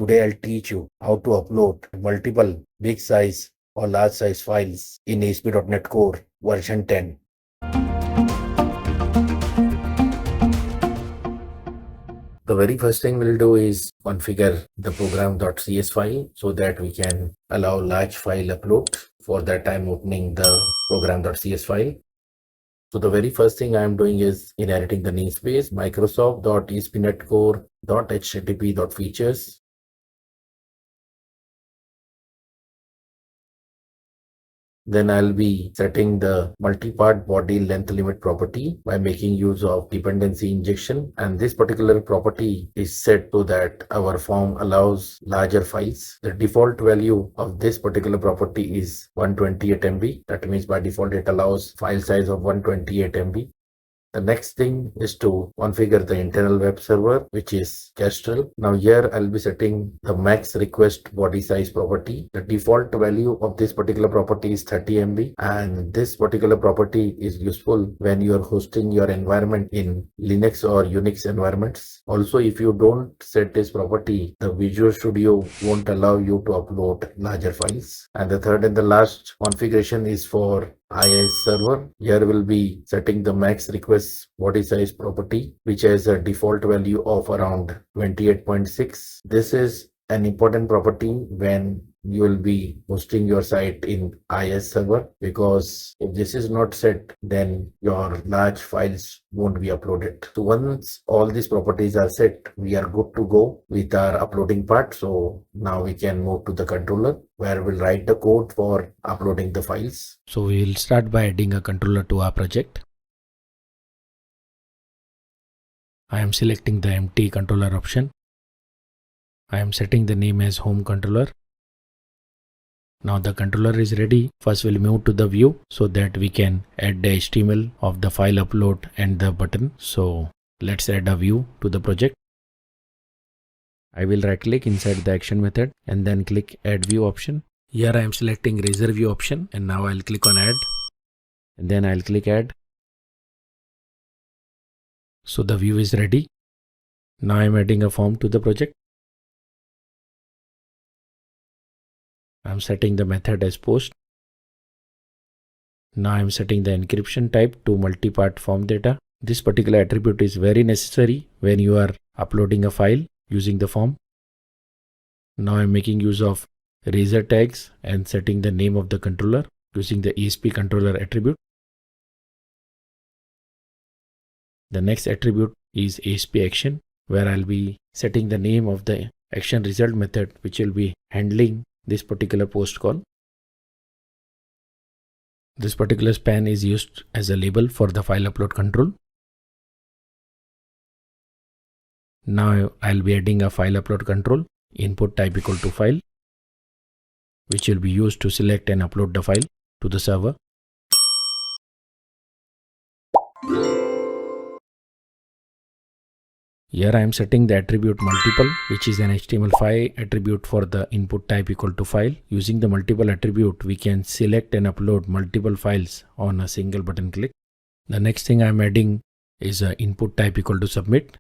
Today I'll teach you how to upload multiple big size or large size files in ASP.NET Core version 10. The very first thing we'll do is configure the program.cs file so that we can allow large file upload. For that, I'm opening the program.cs file. So the very first thing I'm doing is inheriting the namespace microsoft.aspnetcore.http.features. Then I'll be setting the multi-part body length limit property by making use of dependency injection. And this particular property is set so that our form allows larger files. The default value of this particular property is 128 MB. That means by default it allows file size of 128 MB. The next thing is to configure the internal web server, which is Kestrel. Now here I'll be setting the max request body size property. The default value of this particular property is 30 MB, and this particular property is useful when you are hosting your environment in Linux or Unix environments. Also, if you don't set this property, the Visual Studio won't allow you to upload larger files. And the third and the last configuration is for IIS server. Here we'll be setting the max request body size property, which has a default value of around 28.6. This is an important property when you will be hosting your site in IIS server, because if this is not set, then your large files won't be uploaded. So once all these properties are set, we are good to go with our uploading part. So now we can move to the controller, where we'll write the code for uploading the files. So we will start by adding a controller to our project. I am selecting the empty controller option. I am setting the name as home controller. Now the controller is ready. First we'll move to the view so that we can add the HTML of the file upload and the button. So let's add a view to the project. I will right click inside the action method and then click add view option. Here I am selecting razor view option, and now I'll click on add and then I'll click add. So the view is ready. Now I am adding a form to the project. I am setting the method as post. Now I am setting the encryption type to multi-part form data. This particular attribute is very necessary when you are uploading a file using the form. Now I am making use of razor tags and setting the name of the controller using the ESP controller attribute. The next attribute is ASP action, where I'll be setting the name of the action result method, which will be handling this particular post call. This particular span is used as a label for the file upload control. Now I'll be adding a file upload control, input type equal to file, which will be used to select and upload the file to the server. Here I am setting the attribute multiple, which is an HTML5 attribute for the input type equal to file. Using the multiple attribute, we can select and upload multiple files on a single button click. The next thing I am adding is a input type equal to submit.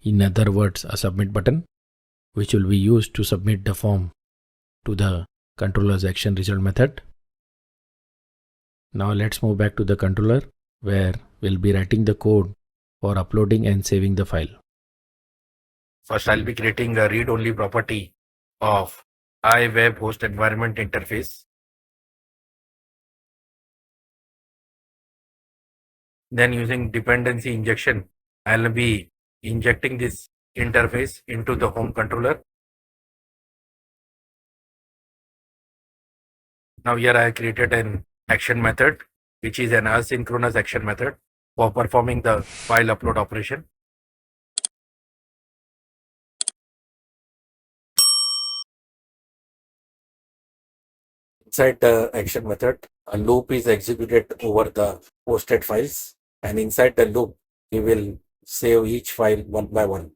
In other words, a submit button, which will be used to submit the form to the controller's action result method. Now let's move back to the controller, where we'll be writing the code for uploading and saving the file. First, I'll be creating a read-only property of iWeb host environment interface. Then using dependency injection, I'll be injecting this interface into the home controller. Now here I created an action method, which is an asynchronous action method for performing the file upload operation. Inside the action method, a loop is executed over the posted files, and inside the loop, we will save each file one by one.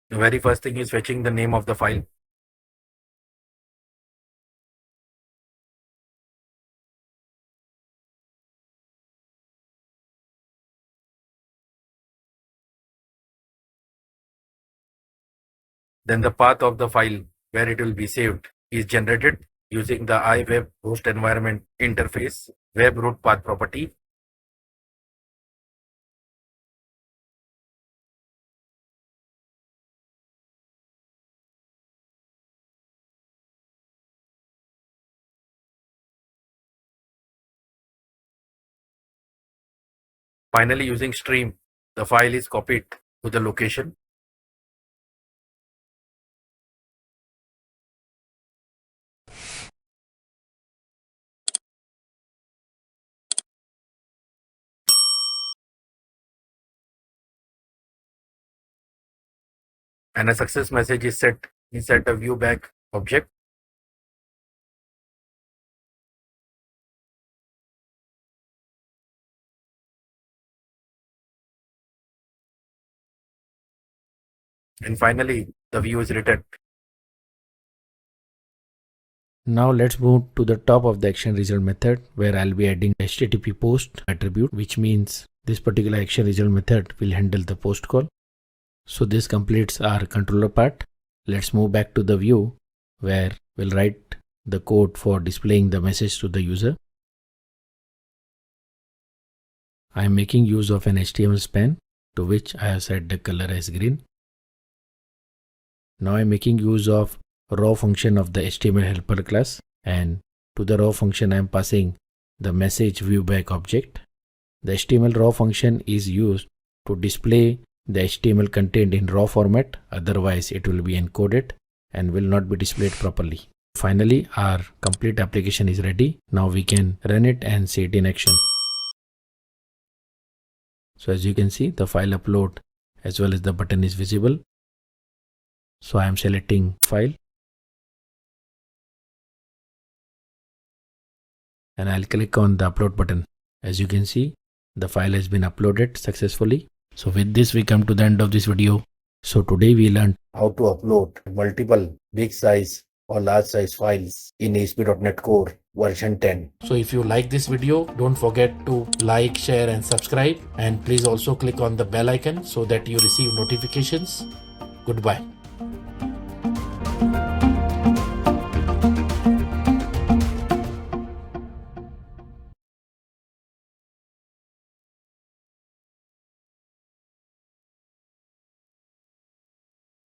The very first thing is fetching the name of the file. Then the path of the file where it will be saved is generated using the iWeb host environment interface web root path property. Finally, using stream, the file is copied to the location. And a success message is set inside the view back object. And finally, the view is returned. Now let's move to the top of the action result method, where I'll be adding HTTP post attribute, which means this particular action result method will handle the post call. So this completes our controller part. Let's move back to the view where we'll write the code for displaying the message to the user. I am making use of an HTML span, to which I have set the color as green. Now I am making use of raw function of the HTML helper class, and to the raw function I am passing the message viewback object. The HTML raw function is used to display the HTML content in raw format, otherwise it will be encoded and will not be displayed properly. Finally, our complete application is ready. Now we can run it and see it in action. So as you can see, the file upload as well as the button is visible. So I am selecting file and I'll click on the upload button. As you can see, the file has been uploaded successfully. So with this, we come to the end of this video. So today we learned How to upload multiple big size or large size files in ASP.NET Core version 10. So if you like this video, don't forget to like, share and subscribe, and please also click on the bell icon so that you receive notifications. Goodbye.